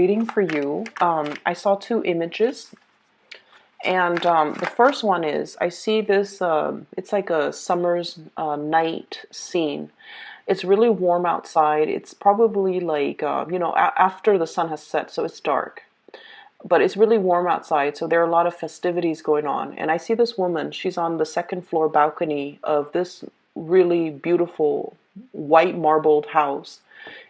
Reading for you. I saw two images, and the first one is I see this. It's like a summer's night scene. It's really warm outside. It's probably like after the sun has set, so it's dark. But it's really warm outside, so there are a lot of festivities going on. And I see this woman. She's on the second floor balcony of this really beautiful white marbled house.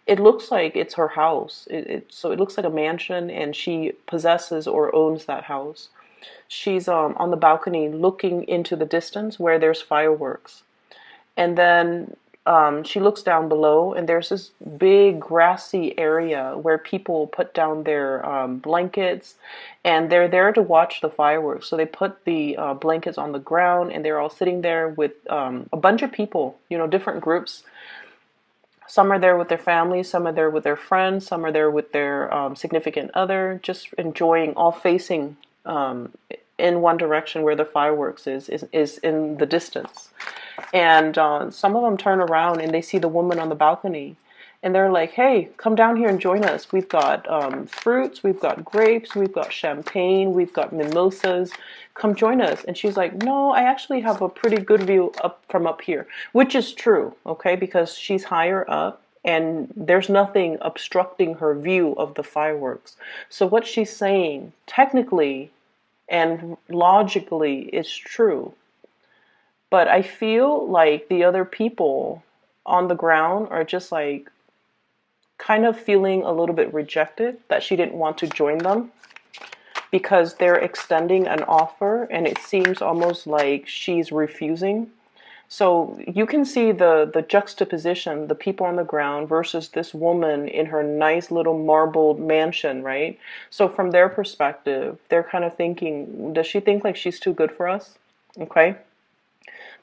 It looks like it's her house. So it looks like a mansion, and she possesses or owns that house. She's on the balcony looking into the distance where there's fireworks. And then she looks down below, and there's this big grassy area where people put down their blankets, and they're there to watch the fireworks. So they put the blankets on the ground, and they're all sitting there with a bunch of people, different groups. Some are there with their families, some are there with their friends, some are there with their significant other, just enjoying, all facing in one direction where the fireworks is in the distance. And some of them turn around and they see the woman on the balcony, and they're like, hey, come down here and join us. We've got fruits, we've got grapes, we've got champagne, we've got mimosas. Come join us. And she's like, no, I actually have a pretty good view from up here, which is true, okay, because she's higher up and there's nothing obstructing her view of the fireworks. So what she's saying, technically and logically, is true. But I feel like the other people on the ground are just like kind of feeling a little bit rejected, that she didn't want to join them because they're extending an offer and it seems almost like she's refusing. So you can see the juxtaposition, the people on the ground versus this woman in her nice little marbled mansion, right? So from their perspective, they're kind of thinking, does she think like she's too good for us? Okay.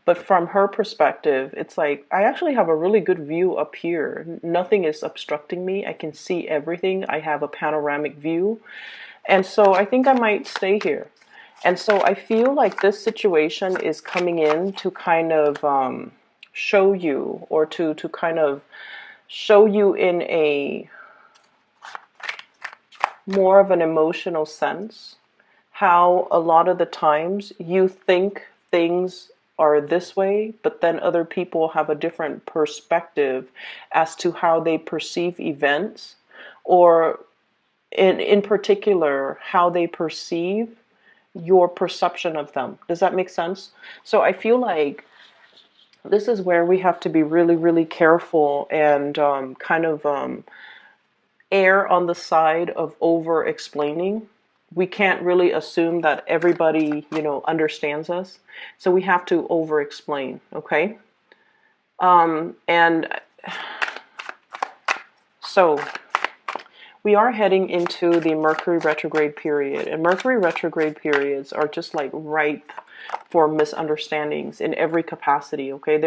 But from her perspective, it's like, I actually have a really good view up here. Nothing is obstructing me. I can see everything. I have a panoramic view. And so I think I might stay here. And so I feel like this situation is coming in to kind of show you, or to kind of show you in a more of an emotional sense, how a lot of the times you think things are this way, but then other people have a different perspective as to how they perceive events, or in particular, how they perceive your perception of them. Does that make sense? So I feel like this is where we have to be really, really careful and kind of err on the side of over explaining. We can't really assume that everybody, understands us. So we have to over explain, okay? And so we are heading into the Mercury retrograde period, and Mercury retrograde periods are just like ripe for misunderstandings in every capacity, okay?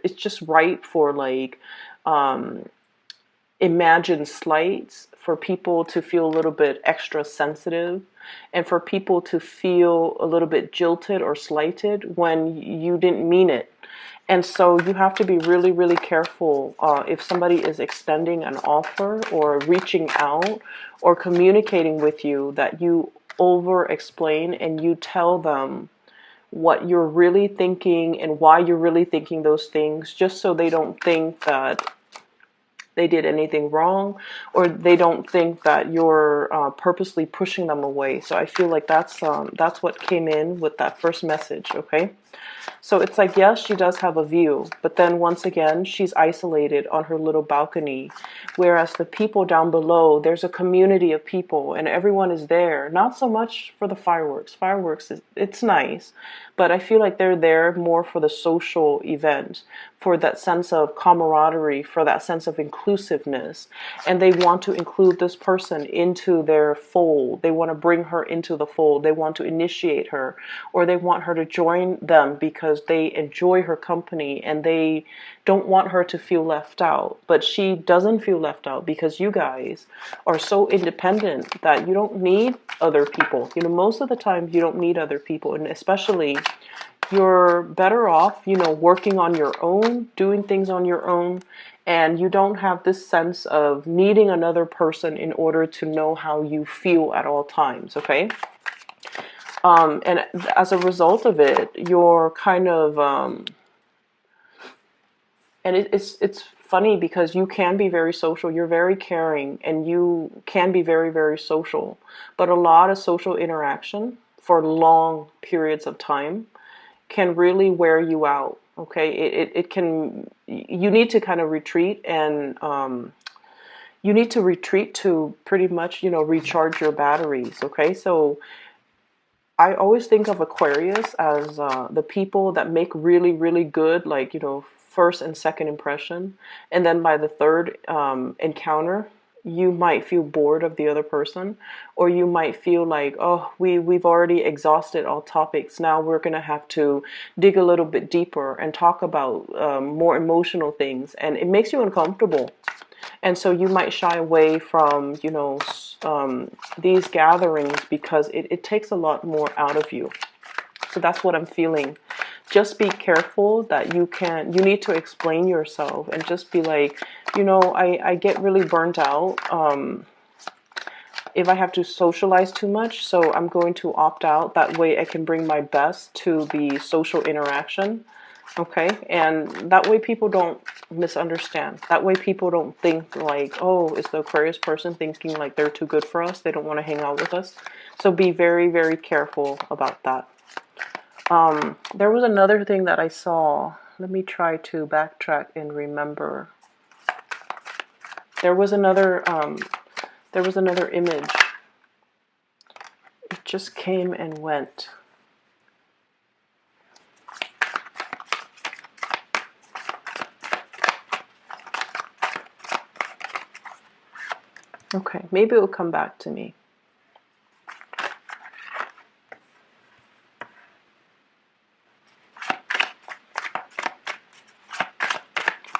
It's just ripe for like imagined slights, for people to feel a little bit extra sensitive, and for people to feel a little bit jilted or slighted when you didn't mean it. And so you have to be really, really careful if somebody is extending an offer or reaching out or communicating with you, that you over explain and you tell them what you're really thinking and why you're really thinking those things, just so they don't think that they did anything wrong, or they don't think that you're purposely pushing them away. So I feel like that's what came in with that first message, okay? So it's like, yes, she does have a view, but then once again, she's isolated on her little balcony, whereas the people down below, there's a community of people and everyone is there. Not so much for the fireworks. Fireworks, it's nice, but I feel like they're there more for the social event, for that sense of camaraderie, for that sense of inclusiveness. And they want to include this person into their fold. They want to bring her into the fold. They want to initiate her, or they want her to join them because they enjoy her company and they don't want her to feel left out. But she doesn't feel left out because you guys are so independent that you don't need other people. Most of the time you don't need other people, and especially you're better off, working on your own, doing things on your own, and you don't have this sense of needing another person in order to know how you feel at all times, okay? And as a result of it, you're kind of, and it's funny because you can be very social, you're very caring, and you can be very, very social, but a lot of social interaction for long periods of time can really wear you out, okay? It can, you need to kind of retreat, and you need to retreat to pretty much, recharge your batteries, okay? So I always think of Aquarius as the people that make really, really good, like, first and second impression. And then by the third encounter, you might feel bored of the other person, or you might feel like, oh, we've already exhausted all topics. Now we're going to have to dig a little bit deeper and talk about more emotional things. And it makes you uncomfortable. And so you might shy away from, these gatherings because it takes a lot more out of you. So that's what I'm feeling. Just be careful that you need to explain yourself and just be like, I get really burnt out if I have to socialize too much. So I'm going to opt out. That way I can bring my best to the social interaction. Okay, and that way people don't misunderstand. That way people don't think like, oh, is the Aquarius person thinking like they're too good for us? They don't want to hang out with us. So be very, very careful about that. There was another thing that I saw. Let me try to backtrack and remember. There was another image. It just came and went. Okay, maybe it will come back to me.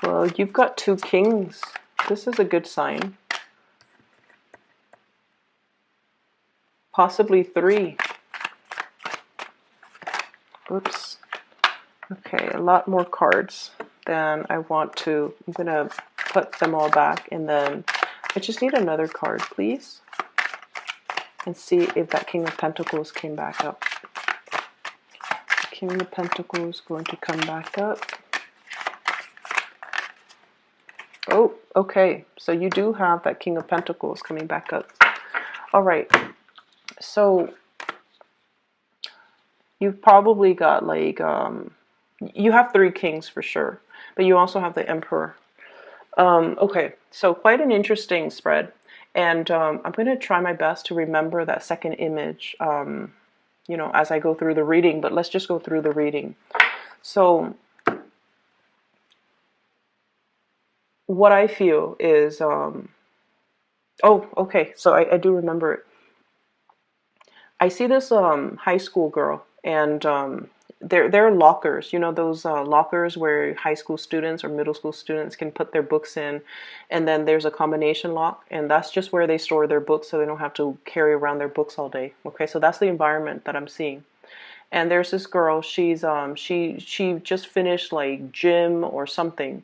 Well, you've got 2 kings. This is a good sign. Possibly 3. Oops. Okay, a lot more cards than I want to. I'm going to put them all back, and then I just need another card, please. And see if that King of Pentacles came back up. The King of Pentacles going to come back up. Oh, okay. So you do have that King of Pentacles coming back up. All right. So you've probably got like, you have 3 kings for sure, but you also have the Emperor. Okay, so quite an interesting spread. And I'm going to try my best to remember that second image, as I go through the reading, but let's just go through the reading. So what I feel is, oh, okay, so I do remember it. I see this high school girl, and there are lockers, those lockers where high school students or middle school students can put their books in, and then there's a combination lock, and that's just where they store their books so they don't have to carry around their books all day. Okay, so that's the environment that I'm seeing. And there's this girl, she's she just finished like gym or something.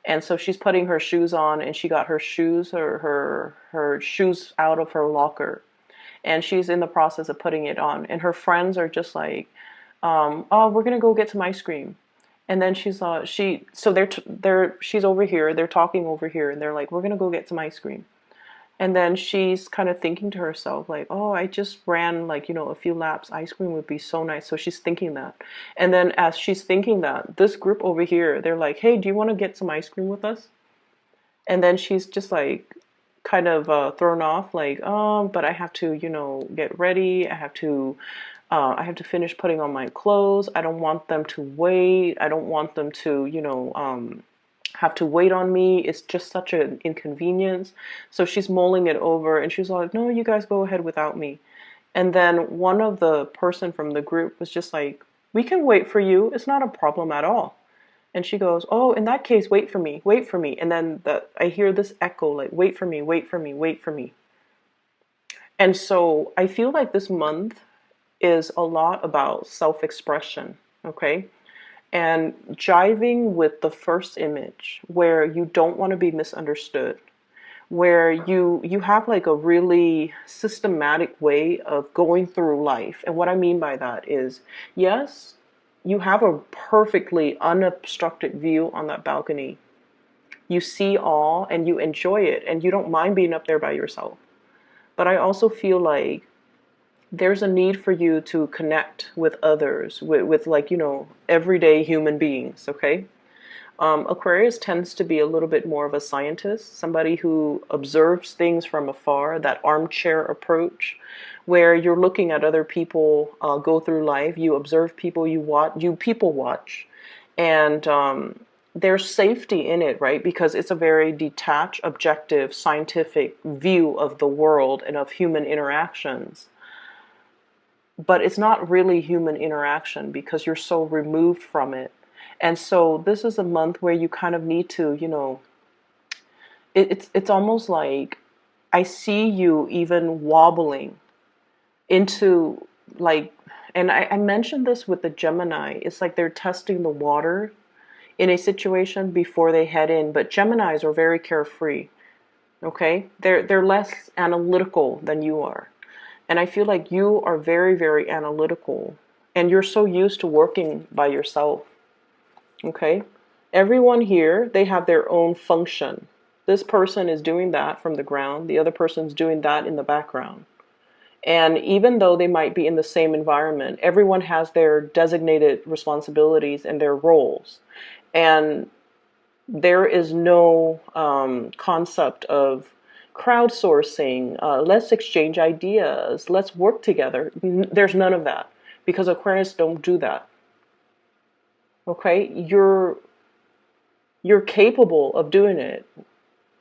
And so she's putting her shoes on, and she got her shoes or her shoes out of her locker. And she's in the process of putting it on. And her friends are just like, oh, we're gonna go get some ice cream. And then she's she's over here, they're talking over here, and they're like, we're gonna go get some ice cream. And then she's kind of thinking to herself like, oh, I just ran like, a few laps. Ice cream would be so nice. So she's thinking that. And then as she's thinking that, this group over here, they're like, hey, do you want to get some ice cream with us? And then she's just like kind of thrown off like, but I have to, get ready. I have to finish putting on my clothes. I don't want them to wait. I don't want them to, have to wait on me. It's just such an inconvenience. So she's mulling it over, and she's like, no, you guys go ahead without me. And then one of the person from the group was just like, we can wait for you. It's not a problem at all. And she goes, oh, in that case, wait for me, wait for me. And then I hear this echo like, wait for me, wait for me, wait for me. And so I feel like this month is a lot about self-expression, okay? and jiving with the first image where you don't want to be misunderstood, where you have like a really systematic way of going through life. And what I mean by that is, yes, you have a perfectly unobstructed view on that balcony. You see all and you enjoy it and you don't mind being up there by yourself. But I also feel like there's a need for you to connect with others, with like, everyday human beings, okay? Aquarius tends to be a little bit more of a scientist, somebody who observes things from afar, that armchair approach, where you're looking at other people go through life. You observe people, you people watch, and there's safety in it, right? Because it's a very detached, objective, scientific view of the world and of human interactions. But it's not really human interaction because you're so removed from it. And so this is a month where you kind of need to, it's almost like I see you even wobbling into like, and I mentioned this with the Gemini. It's like they're testing the water in a situation before they head in. But Geminis are very carefree. Okay, they're less analytical than you are, and I feel like you are very, very analytical, and you're so used to working by yourself. Okay, everyone here, they have their own function. This person is doing that from the ground. The other person's doing that in the background. And even though they might be in the same environment, everyone has their designated responsibilities and their roles. And there is no concept of crowdsourcing, let's exchange ideas, let's work together. There's none of that because Aquarius don't do that. Okay, you're capable of doing it.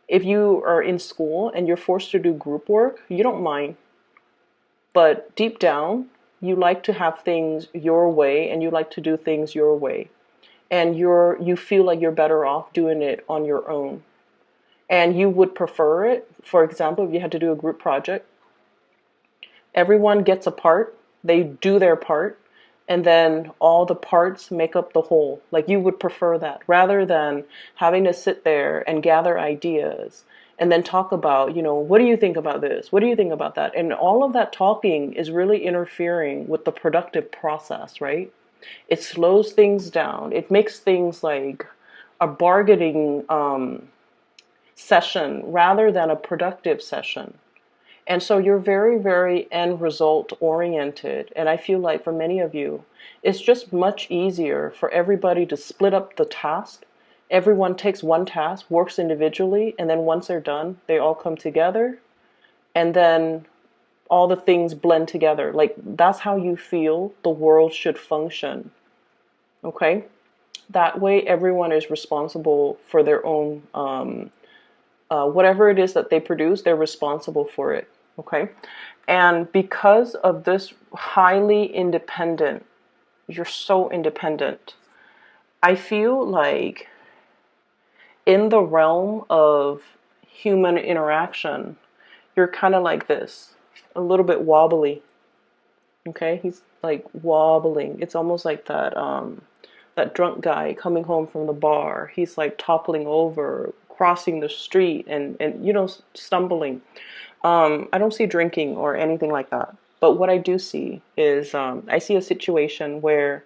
If you are in school and you're forced to do group work, you don't mind. But deep down, you like to have things your way and you like to do things your way. And you feel like you're better off doing it on your own. And you would prefer it, for example, if you had to do a group project, everyone gets a part, they do their part, and then all the parts make up the whole. Like you would prefer that rather than having to sit there and gather ideas and then talk about, what do you think about this? What do you think about that? And all of that talking is really interfering with the productive process, right? It slows things down. It makes things like a bargaining session rather than a productive session. And so you're very, very end result oriented. And I feel like for many of you, it's just much easier for everybody to split up the task. Everyone takes one task, works individually, and then once they're done, they all come together. And then all the things blend together. Like that's how you feel the world should function. Okay? That way, everyone is responsible for their own whatever it is that they produce, they're responsible for it. Okay, and because of this highly independent, you're so independent. I feel like in the realm of human interaction, you're kind of like this, a little bit wobbly. Okay, he's like wobbling. It's almost like that drunk guy coming home from the bar. He's like toppling over, crossing the street, and stumbling. I don't see drinking or anything like that. But what I do see is I see a situation where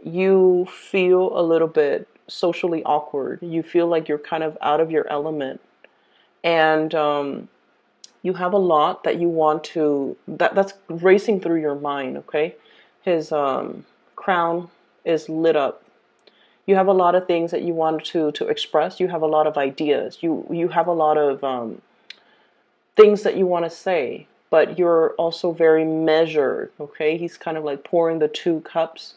you feel a little bit socially awkward. You feel like you're kind of out of your element. And you have a lot that you want to, that's racing through your mind, okay? His crown is lit up. You have a lot of things that you want to express. You have a lot of ideas. You have a lot of things that you want to say, but you're also very measured, okay? He's kind of like pouring the two cups,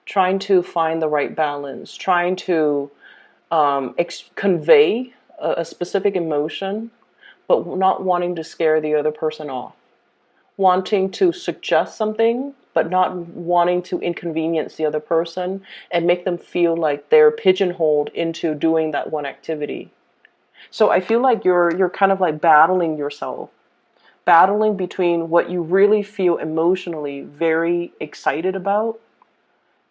trying to find the right balance, trying to convey a specific emotion, but not wanting to scare the other person off. Wanting to suggest something, but not wanting to inconvenience the other person and make them feel like they're pigeonholed into doing that one activity. So I feel like you're kind of like battling yourself, battling between what you really feel emotionally very excited about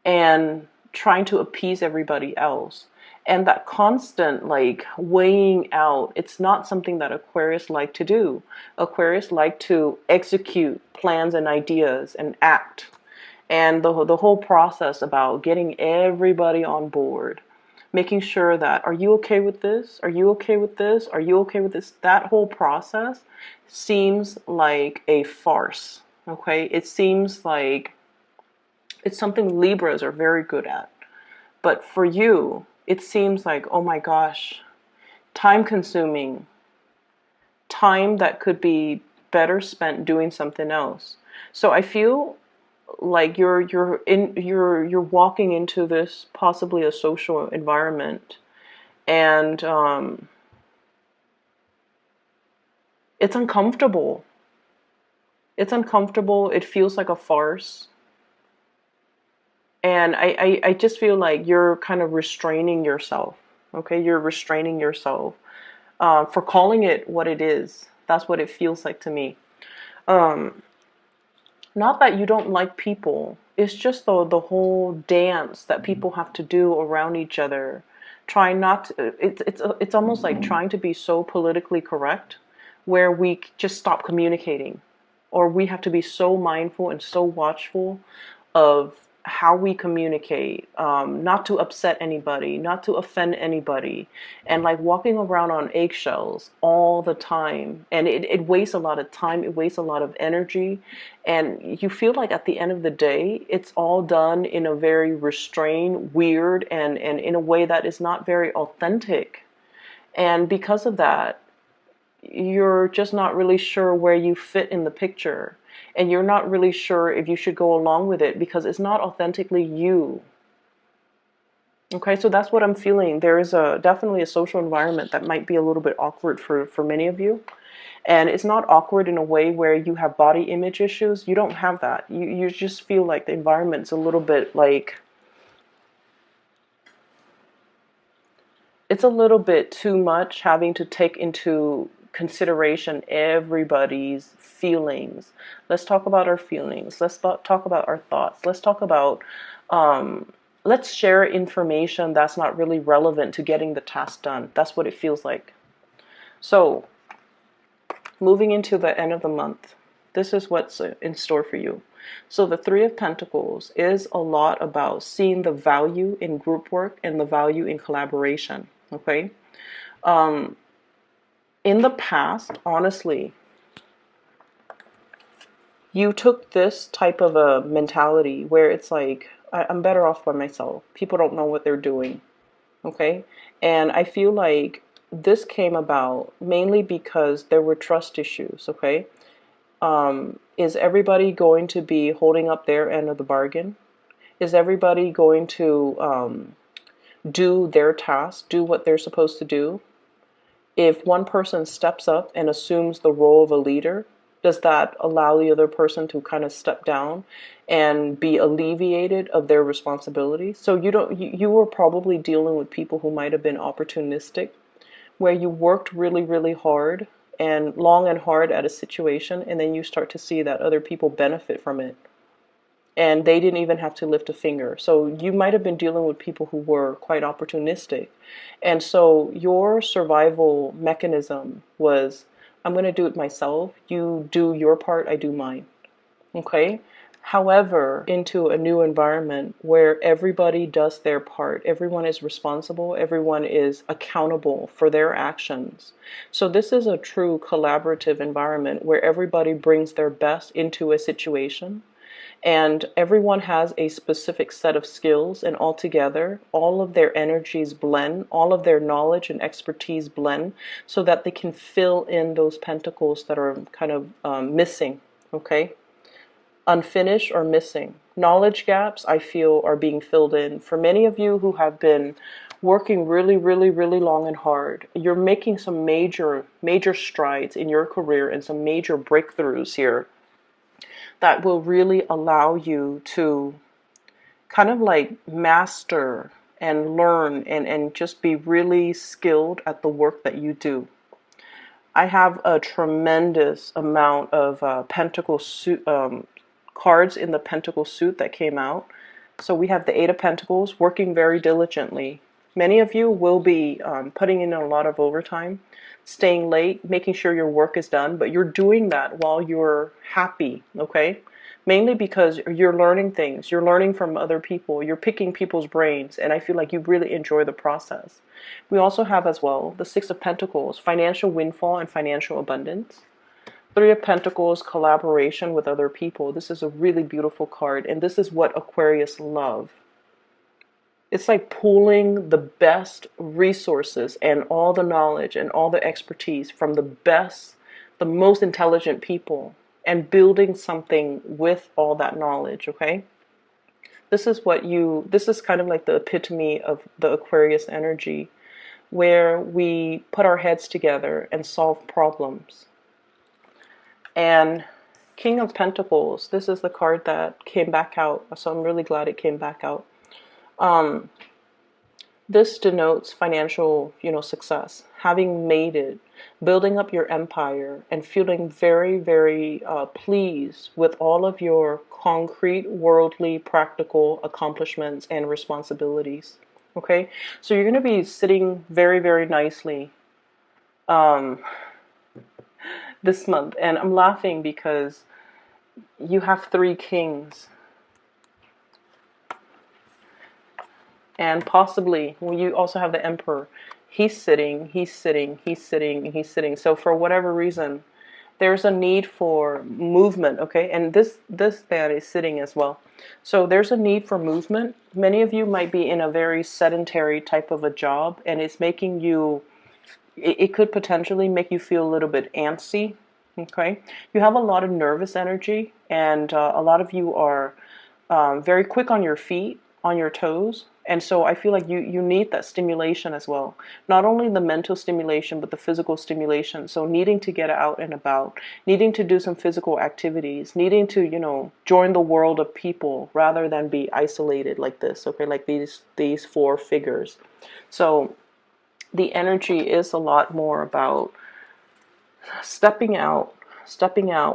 and trying to appease everybody else. And that constant like weighing out, it's not something that Aquarius like to do. Aquarius like to execute plans and ideas and act. And the whole process about getting everybody on board, making sure that, are you okay with this? Are you okay with this? Are you okay with this? That whole process seems like a farce. Okay? It seems like it's something Libras are very good at. But for you, it seems like, oh my gosh, time consuming, time that could be better spent doing something else. So I feel like you're walking into this possibly a social environment, and it's uncomfortable. It's uncomfortable. It feels like a farce. And I just feel like you're kind of restraining yourself. Okay, you're restraining yourself for calling it what it is. That's what it feels like to me. Not that you don't like people. It's just the whole dance that people have to do around each other. Trying not to, it's almost like trying to be so politically correct where we just stop communicating. Or we have to be so mindful and so watchful of how we communicate, not to upset anybody, not to offend anybody, and like walking around on eggshells all the time. And it wastes a lot of time, it wastes a lot of energy, and you feel like at the end of the day, it's all done in a very restrained, weird, and in a way that is not very authentic. And because of that, you're just not really sure where you fit in the picture. And you're not really sure if you should go along with it because it's not authentically you. Okay, so that's what I'm feeling. There is definitely a social environment that might be a little bit awkward for many of you. And it's not awkward in a way where you have body image issues. You don't have that. You just feel like the environment's a little bit like, it's a little bit too much having to take into consideration everybody's feelings. Let's talk about our feelings. Let's talk about our thoughts. Let's talk about, let's share information that's not really relevant to getting the task done. That's what it feels like. So, moving into the end of the month, this is what's in store for you. So the Three of Pentacles is a lot about seeing the value in group work and the value in collaboration. Okay? In the past, honestly, you took this type of a mentality where it's like, I'm better off by myself. People don't know what they're doing. Okay? And I feel like this came about mainly because there were trust issues. Okay? Is everybody going to be holding up their end of the bargain? Is everybody going to do their task, do what they're supposed to do? If one person steps up and assumes the role of a leader, does that allow the other person to kind of step down and be alleviated of their responsibility? So you were probably dealing with people who might have been opportunistic, where you worked really, really hard and long and hard at a situation, and then you start to see that other people benefit from it. And they didn't even have to lift a finger. So you might have been dealing with people who were quite opportunistic. And so your survival mechanism was, I'm going to do it myself. You do your part, I do mine. Okay? However, into a new environment where everybody does their part, everyone is responsible, everyone is accountable for their actions. So this is a true collaborative environment where everybody brings their best into a situation. And everyone has a specific set of skills, and altogether, all of their energies blend, all of their knowledge and expertise blend, so that they can fill in those pentacles that are kind of missing, okay? Unfinished or missing. Knowledge gaps, I feel, are being filled in. For many of you who have been working really, really, really long and hard, you're making some major, major strides in your career and some major breakthroughs here that will really allow you to kind of like master and learn and just be really skilled at the work that you do. I have a tremendous amount of pentacle suit, cards in the pentacle suit that came out. So we have the Eight of Pentacles, working very diligently. Many of you will be putting in a lot of overtime, staying late, making sure your work is done, but you're doing that while you're happy, okay? Mainly because you're learning things, you're learning from other people, you're picking people's brains, and I feel like you really enjoy the process. We also have as well the Six of Pentacles, financial windfall and financial abundance. Three of Pentacles, collaboration with other people. This is a really beautiful card, and this is what Aquarius love. It's like pooling the best resources and all the knowledge and all the expertise from the best, the most intelligent people, and building something with all that knowledge, okay? This is kind of like the epitome of the Aquarius energy, where we put our heads together and solve problems. And King of Pentacles, this is the card that came back out, so I'm really glad it came back out. This denotes financial, success, having made it, building up your empire, and feeling very, very pleased with all of your concrete, worldly, practical accomplishments and responsibilities. Okay, so you're going to be sitting very, very nicely this month, and I'm laughing because you have three kings, and possibly you also have the emperor. He's sitting, he's sitting, he's sitting, and he's sitting. So for whatever reason, there's a need for movement, okay? And this man is sitting as well. So there's a need for movement. Many of you might be in a very sedentary type of a job, and it's making you, it could potentially make you feel a little bit antsy, okay? You have a lot of nervous energy, and a lot of you are very quick on your feet, on your toes, and so I feel like you need that stimulation as well. Not only the mental stimulation, but the physical stimulation. So needing to get out and about, needing to do some physical activities, needing to, join the world of people rather than be isolated like this, okay, like these four figures. So the energy is a lot more about stepping out,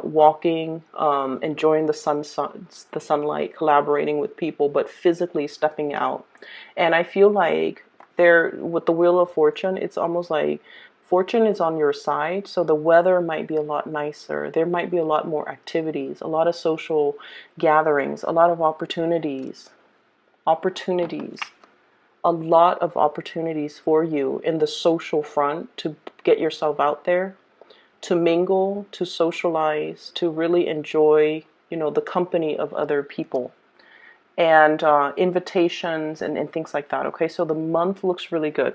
walking, enjoying the sunlight, collaborating with people, but physically stepping out. And I feel like with the Wheel of Fortune, it's almost like fortune is on your side, so the weather might be a lot nicer. There might be a lot more activities, a lot of social gatherings, a lot of opportunities, a lot of opportunities for you in the social front to get yourself out there, to mingle, to socialize, to really enjoy, the company of other people, and invitations and things like that. Okay, so the month looks really good.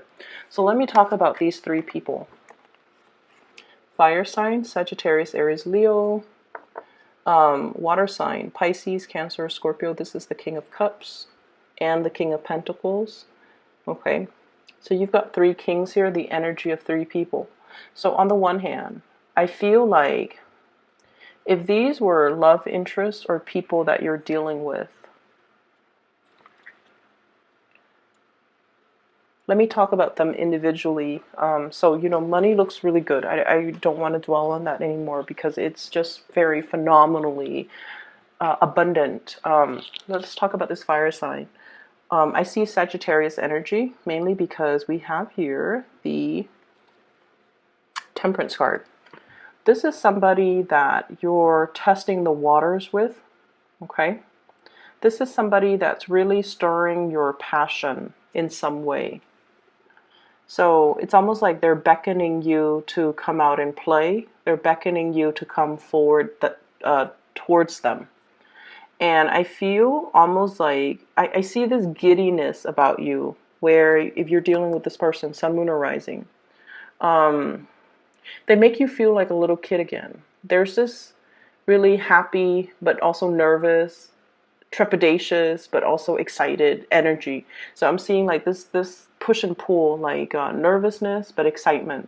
So let me talk about these three people. Fire sign, Sagittarius, Aries, Leo. Water sign, Pisces, Cancer, Scorpio. This is the King of Cups and the King of Pentacles. Okay, so you've got three kings here, the energy of three people. So on the one hand, I feel like if these were love interests or people that you're dealing with, let me talk about them individually. So, money looks really good. I don't want to dwell on that anymore because it's just very phenomenally abundant. Let's talk about this fire sign. I see Sagittarius energy, mainly because we have here the Temperance card. This is somebody that you're testing the waters with, okay? This is somebody that's really stirring your passion in some way. So it's almost like they're beckoning you to come out and play. They're beckoning you to come forward towards them. And I feel almost like, I see this giddiness about you, where if you're dealing with this person, sun, moon, or rising, they make you feel like a little kid again. There's this really happy, but also nervous, trepidatious, but also excited energy. So I'm seeing like this push and pull, like nervousness, but excitement.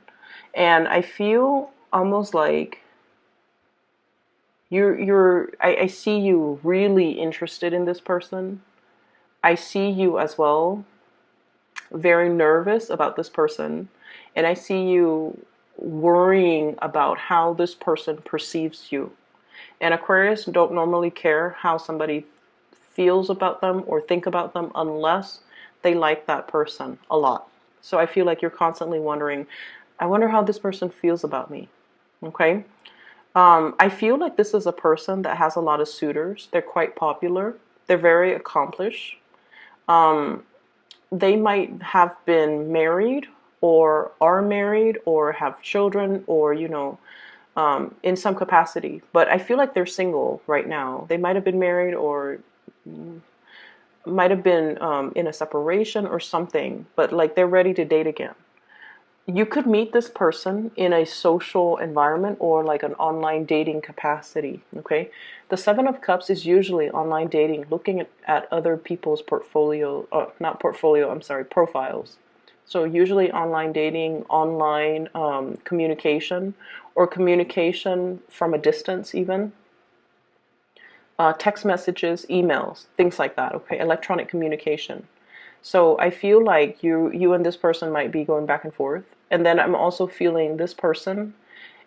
And I feel almost like I see you really interested in this person. I see you as well very nervous about this person. And I see you worrying about how this person perceives you. And Aquarius don't normally care how somebody feels about them or think about them unless they like that person a lot. So I feel like you're constantly wondering, I wonder how this person feels about me. Okay. I feel like this is a person that has a lot of suitors. They're quite popular. They're very accomplished. They might have been married or are married or have children or, in some capacity. But I feel like they're single right now. They might have been married or might have been in a separation or something, but like they're ready to date again. You could meet this person in a social environment or like an online dating capacity. Okay, the Seven of Cups is usually online dating, looking at other people's portfolio, not portfolio, I'm sorry, profiles. So usually online dating, online communication, or communication from a distance even. Text messages, emails, things like that. Okay, electronic communication. So I feel like you and this person might be going back and forth. And then I'm also feeling this person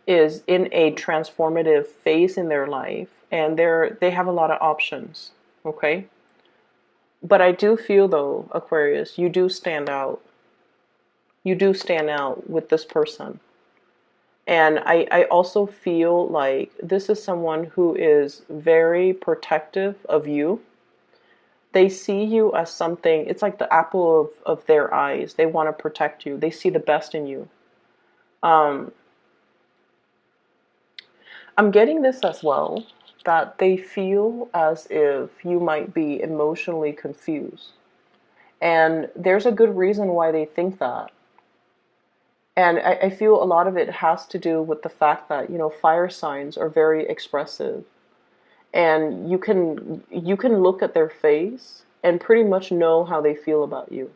is in a transformative phase in their life, and they have a lot of options. Okay? But I do feel though, Aquarius, you do stand out. You do stand out with this person. And I also feel like this is someone who is very protective of you. They see you as something, it's like the apple of their eyes. They want to protect you. They see the best in you. I'm getting this as well, that they feel as if you might be emotionally confused. And there's a good reason why they think that. And I feel a lot of it has to do with the fact that, fire signs are very expressive. And you can look at their face and pretty much know how they feel about you.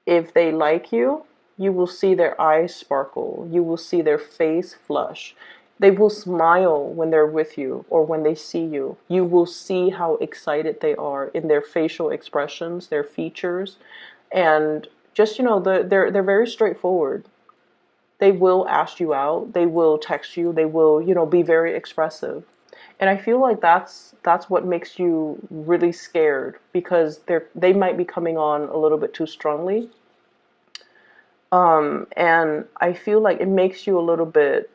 If they like you, you will see their eyes sparkle. You will see their face flush. They will smile when they're with you or when they see you. You will see how excited they are in their facial expressions, their features, and just they're very straightforward. They will ask you out. They will text you. They will be very expressive. And I feel like that's what makes you really scared, because they might be coming on a little bit too strongly. And I feel like it makes you a little bit,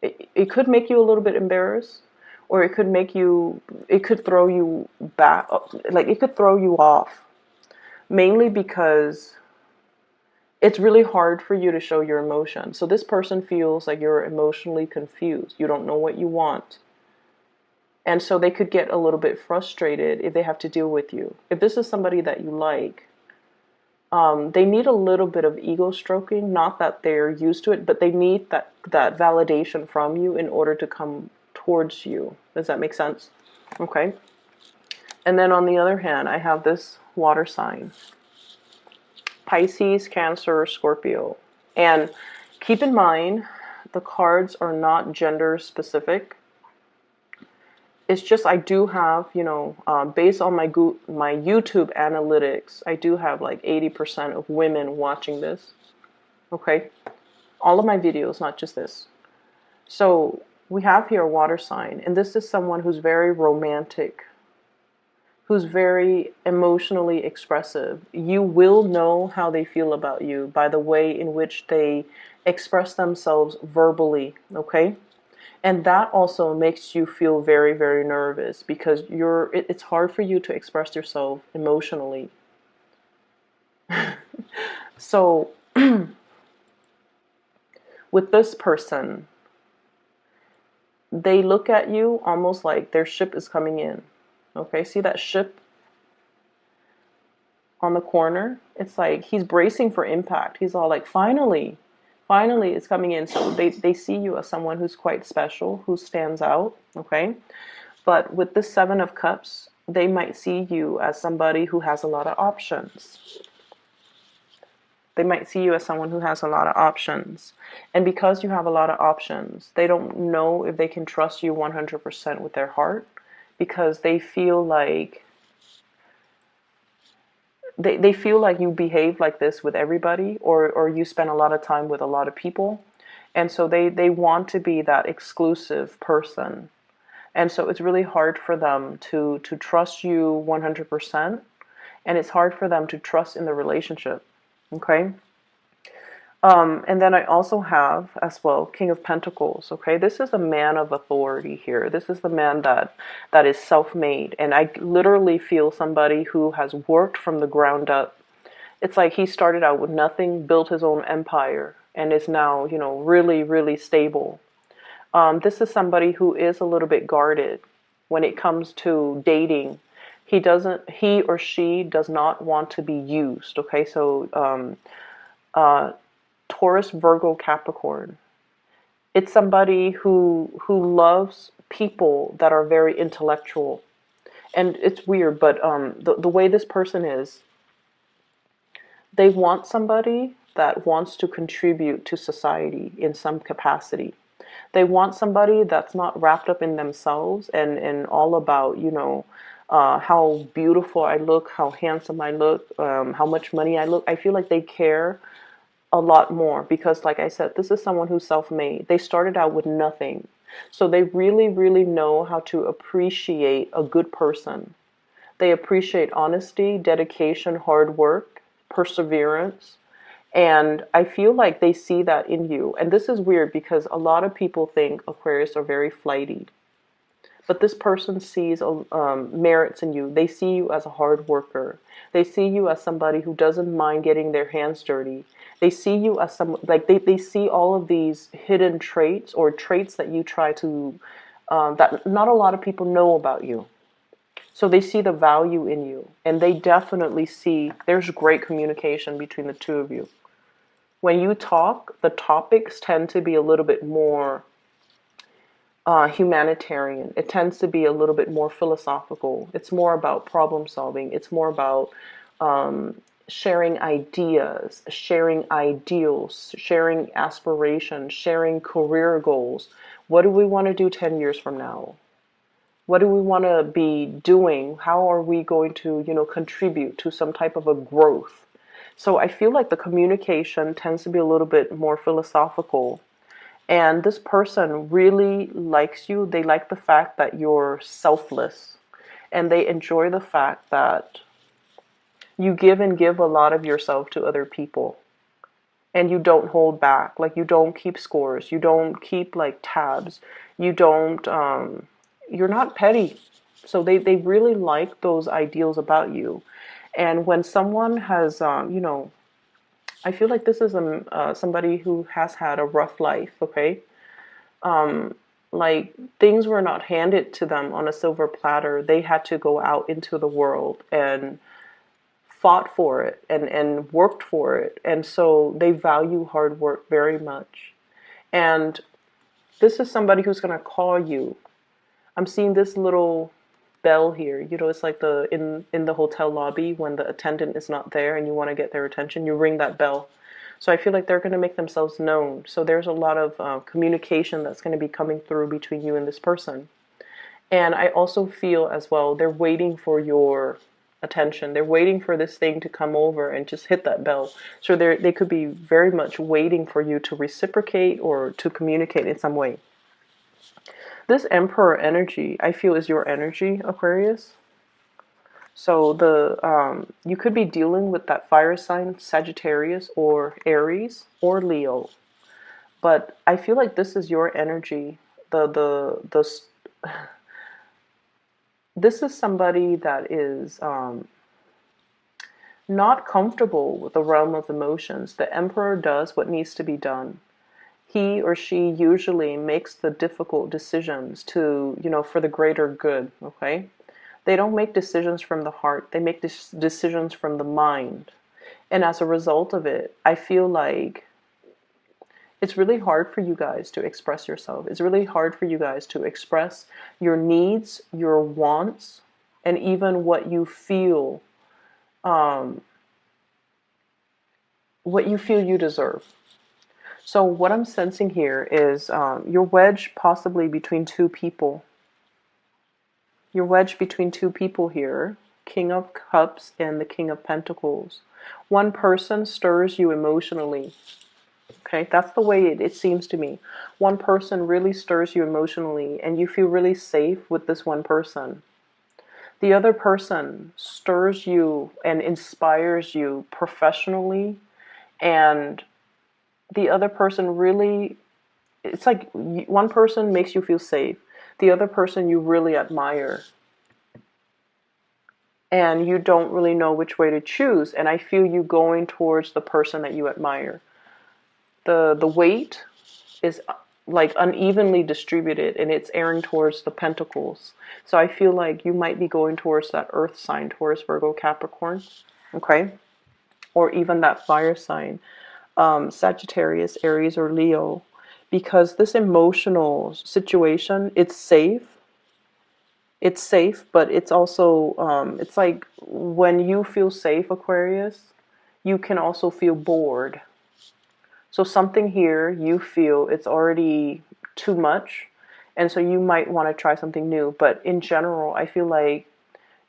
it could make you a little bit embarrassed, or it could throw you back, like it could throw you off, mainly because it's really hard for you to show your emotion. So this person feels like you're emotionally confused. You don't know what you want. And so they could get a little bit frustrated if they have to deal with you. If this is somebody that you like, they need a little bit of ego stroking. Not that they're used to it, but they need that validation from you in order to come towards you. Does that make sense? Okay. And then on the other hand, I have this water sign. Pisces, Cancer, Scorpio. And keep in mind, the cards are not gender specific. It's just I do have, based on my YouTube analytics, I do have like 80% of women watching this. Okay? All of my videos, not just this. So we have here a water sign, and this is someone who's very romantic, who's very emotionally expressive. You will know how they feel about you by the way in which they express themselves verbally, okay? And that also makes you feel very, very nervous, because it's hard for you to express yourself emotionally. So with this person, they look at you almost like their ship is coming in. Okay, see that ship on the corner? It's like he's bracing for impact. He's all like, finally it's coming in. So they see you as someone who's quite special, who stands out. Okay, but with the Seven of Cups, they might see you as somebody who has a lot of options. They might see you as someone who has a lot of options. And because you have a lot of options, they don't know if they can trust you 100% with their heart, because they feel like they feel like you behave like this with everybody, or you spend a lot of time with a lot of people. And so they want to be that exclusive person And so it's really hard for them to trust you 100%, and it's hard for them to trust in the relationship. Okay? And then I also have as well King of Pentacles. Okay, this is a man of authority here. This is the man that is self-made, and I literally feel somebody who has worked from the ground up. It's like he started out with nothing, built his own empire, and is now, you know, really, really stable. This is somebody who is a little bit guarded when it comes to dating. He or she does not want to be used. Okay, so Taurus, Virgo, Capricorn. It's somebody who loves people that are very intellectual. And it's weird, but the way this person is, they want somebody that wants to contribute to society in some capacity. They want somebody that's not wrapped up in themselves and all about, you know, how beautiful I look, how handsome I look, how much money I look. I feel like they care a lot more because, like I said, this is someone who's self-made. They started out with nothing. So they really, really know how to appreciate a good person. They appreciate honesty, dedication, hard work, perseverance. And I feel like they see that in you. And this is weird because a lot of people think Aquarius are very flighty. But this person sees merits in you. They see you as a hard worker. They see you as somebody who doesn't mind getting their hands dirty. They see you as some, like they see all of these hidden traits or traits that you try to, that not a lot of people know about you. So they see the value in you. And they definitely see there's great communication between the two of you. When you talk, the topics tend to be a little bit more humanitarian. It tends to be a little bit more philosophical. It's more about problem solving. It's more about sharing ideas, sharing ideals, sharing aspirations, sharing career goals. What do we want to do 10 years from now? What do we want to be doing? How are we going to, you know, contribute to some type of a growth? So I feel like the communication tends to be a little bit more philosophical. And this person really likes you. They like the fact that you're selfless. And they enjoy the fact that you give and give a lot of yourself to other people. And you don't hold back. Like, you don't keep scores. You don't keep, like, tabs. You don't, you're not petty. So they really like those ideals about you. And when someone has, you know, I feel like this is somebody who has had a rough life, okay? Like, things were not handed to them on a silver platter. They had to go out into the world and fought for it and worked for it. And so they value hard work very much. And this is somebody who's going to call you. I'm seeing this little bell here. You know, it's like in the hotel lobby when the attendant is not there and you want to get their attention, you ring that bell. So I feel like they're going to make themselves known. So there's a lot of communication that's going to be coming through between you and this person. And I also feel as well, they're waiting for your attention. They're waiting for this thing to come over and just hit that bell. So they could be very much waiting for you to reciprocate or to communicate in some way. This Emperor energy, I feel, is your energy, Aquarius. So you could be dealing with that fire sign, Sagittarius or Aries or Leo. But I feel like this is your energy. This is somebody that is not comfortable with the realm of emotions. The Emperor does what needs to be done. He or she usually makes the difficult decisions to, you know, for the greater good, okay? They don't make decisions from the heart. They make decisions from the mind. And as a result of it, I feel like it's really hard for you guys to express yourself. It's really hard for you guys to express your needs, your wants, and even what you feel you deserve. So what I'm sensing here is you're wedged possibly between two people. You're wedged between two people here, King of Cups and the King of Pentacles. One person stirs you emotionally. Okay, that's the way it seems to me. One person really stirs you emotionally, and you feel really safe with this one person. The other person stirs you and inspires you professionally, and the other person really, it's like one person makes you feel safe, the other person you really admire, and you don't really know which way to choose. And I feel you going towards the person that you admire. The weight is like unevenly distributed, and it's airing towards the pentacles. So I feel like you might be going towards that earth sign, Taurus, Virgo, Capricorn, okay? Or even that fire sign, Sagittarius, Aries, or Leo, because this emotional situation, it's safe. It's safe, but it's also, it's like when you feel safe, Aquarius, you can also feel bored. So something here, you feel it's already too much, and so you might want to try something new. But in general, I feel like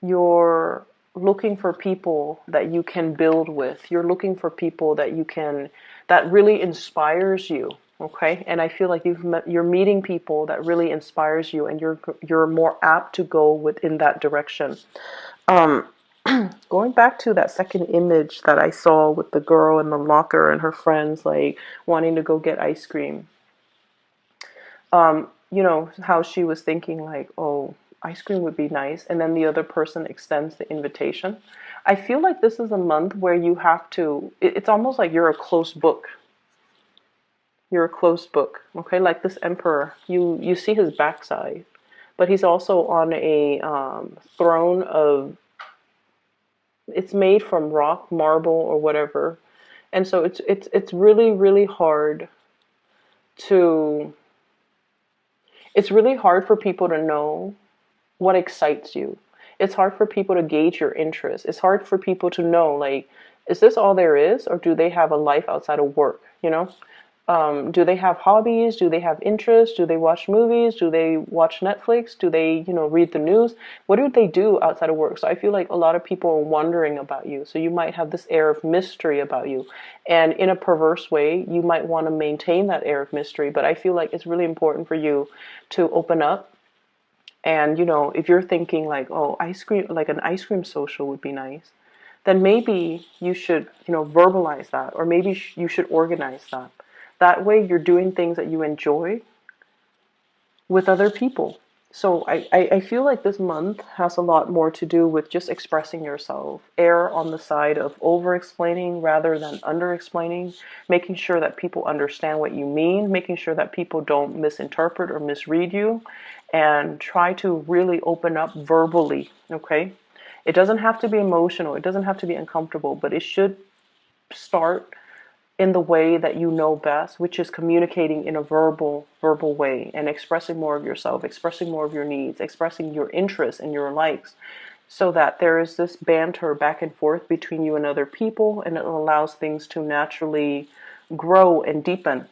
you're looking for people that you can build with. You're looking for people that you can, that really inspires you. Okay, and I feel like you're meeting people that really inspires you, and you're more apt to go within that direction. Um, Going back to that second image that I saw with the girl in the locker and her friends like wanting to go get ice cream. You know how she was thinking like, oh, ice cream would be nice, and then the other person extends the invitation. I feel like this is a month where you have to, it's almost like you're a closed book. You're a closed book, okay? Like this emperor, you see his backside, but he's also on a throne of, it's made from rock, marble, or whatever, and so it's really really hard to, it's really hard for people to know what excites you. It's hard for people to gauge your interest. It's hard for people to know, like, is this all there is, or do they have a life outside of work? You know, do they have hobbies? Do they have interests? Do they watch movies? Do they watch Netflix? Do they, you know, read the news? What do they do outside of work? So I feel like a lot of people are wondering about you. So you might have this air of mystery about you. And in a perverse way, you might want to maintain that air of mystery. But I feel like it's really important for you to open up. And, you know, if you're thinking like, oh, ice cream, like an ice cream social would be nice, then maybe you should, you know, verbalize that, or maybe you should organize that. That way you're doing things that you enjoy with other people. So I feel like this month has a lot more to do with just expressing yourself. Err on the side of over explaining rather than under explaining, making sure that people understand what you mean, making sure that people don't misinterpret or misread you, and try to really open up verbally, okay? It doesn't have to be emotional, it doesn't have to be uncomfortable, but it should start in the way that you know best, which is communicating in a verbal way and expressing more of yourself, expressing more of your needs, expressing your interests and your likes, so that there is this banter back and forth between you and other people, and it allows things to naturally grow and deepen.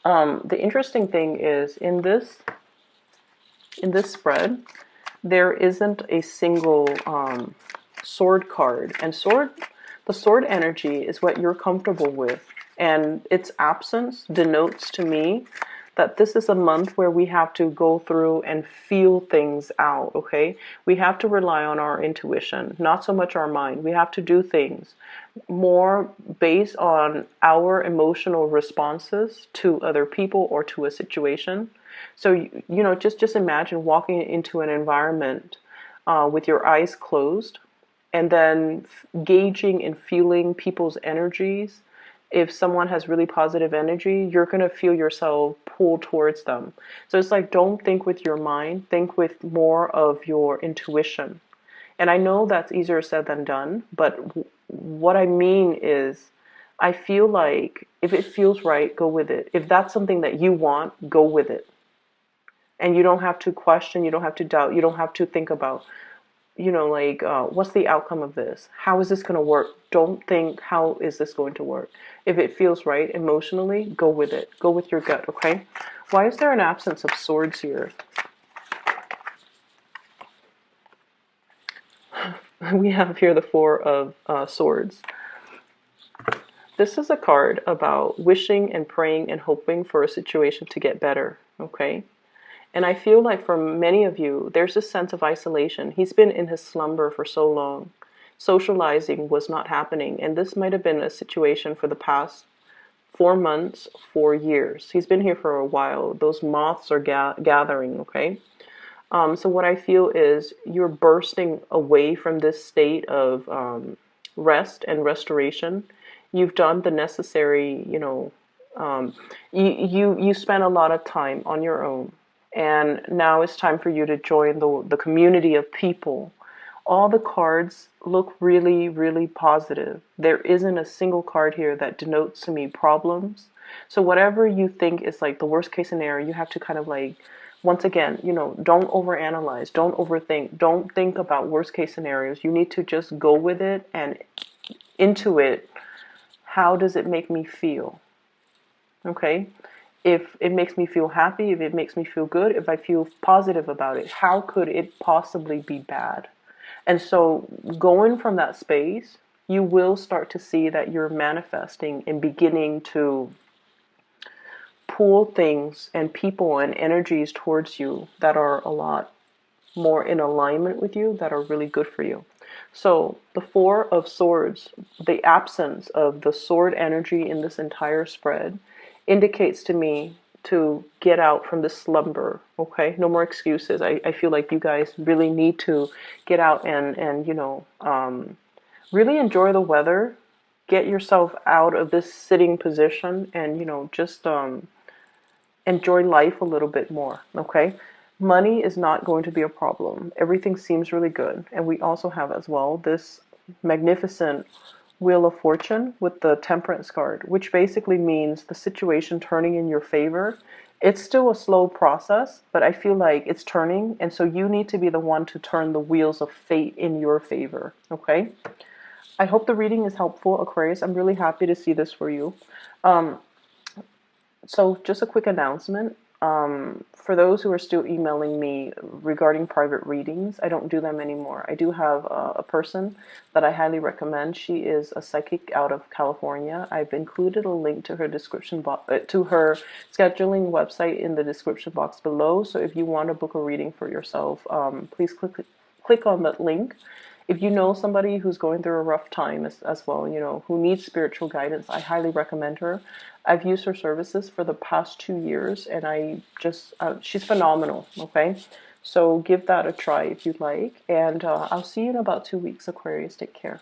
The interesting thing is in this spread, there isn't a single sword card, and the sword energy is what you're comfortable with, and its absence denotes to me that this is a month where we have to go through and feel things out, okay? We have to rely on our intuition, not so much our mind. We have to do things more based on our emotional responses to other people or to a situation. So, you know, just imagine walking into an environment with your eyes closed, and then gauging and feeling people's energies. If someone has really positive energy, you're going to feel yourself pull towards them. So it's like, don't think with your mind, think with more of your intuition. And I know that's easier said than done, but what I mean is, I feel like if it feels right, go with it. If that's something that you want, go with it. And you don't have to question, you don't have to doubt, you don't have to think about, you know, like, what's the outcome of this? How is this going to work? Don't think, how is this going to work? If it feels right emotionally, go with it. Go with your gut, okay? Why is there an absence of swords here? We have here the Four of Swords. This is a card about wishing and praying and hoping for a situation to get better, okay? And I feel like for many of you, there's a sense of isolation. He's been in his slumber for so long. Socializing was not happening, and this might have been a situation for the past 4 months, 4 years. He's been here for a while. Those moths are gathering, okay? So what I feel is you're bursting away from this state of rest and restoration. You've done the necessary, you spent a lot of time on your own, and now it's time for you to join the community of people. All the cards look really, really positive. There isn't a single card here that denotes to me problems. So whatever you think is like the worst case scenario, you have to kind of like, once again, don't overanalyze, don't overthink, don't think about worst case scenarios. You need to just go with it and into it. How does it make me feel? Okay? If it makes me feel happy, if it makes me feel good, if I feel positive about it, how could it possibly be bad? And so going from that space, you will start to see that you're manifesting and beginning to pull things and people and energies towards you that are a lot more in alignment with you, that are really good for you. So the Four of Swords, the absence of the sword energy in this entire spread, indicates to me to get out from this slumber, okay? No more excuses. I feel like you guys really need to get out and really enjoy the weather. Get yourself out of this sitting position and, just enjoy life a little bit more, okay? Money is not going to be a problem. Everything seems really good. And we also have as well this magnificent Wheel of Fortune with the Temperance card, which basically means the situation turning in your favor. It's still a slow process, but I feel like it's turning, and so you need to be the one to turn the wheels of fate in your favor, okay? I hope the reading is helpful, Aquarius. I'm really happy to see this for you. So just a quick announcement. For those who are still emailing me regarding private readings, I don't do them anymore. I do have a person that I highly recommend. She is a psychic out of California. I've included a link to her description box, to her scheduling website in the description box below. So if you want to book a reading for yourself, please click on that link. If you know somebody who's going through a rough time as well, who needs spiritual guidance, I highly recommend her. I've used her services for the past 2 years, and she's phenomenal, okay? So give that a try if you'd like, and I'll see you in about 2 weeks, Aquarius. Take care.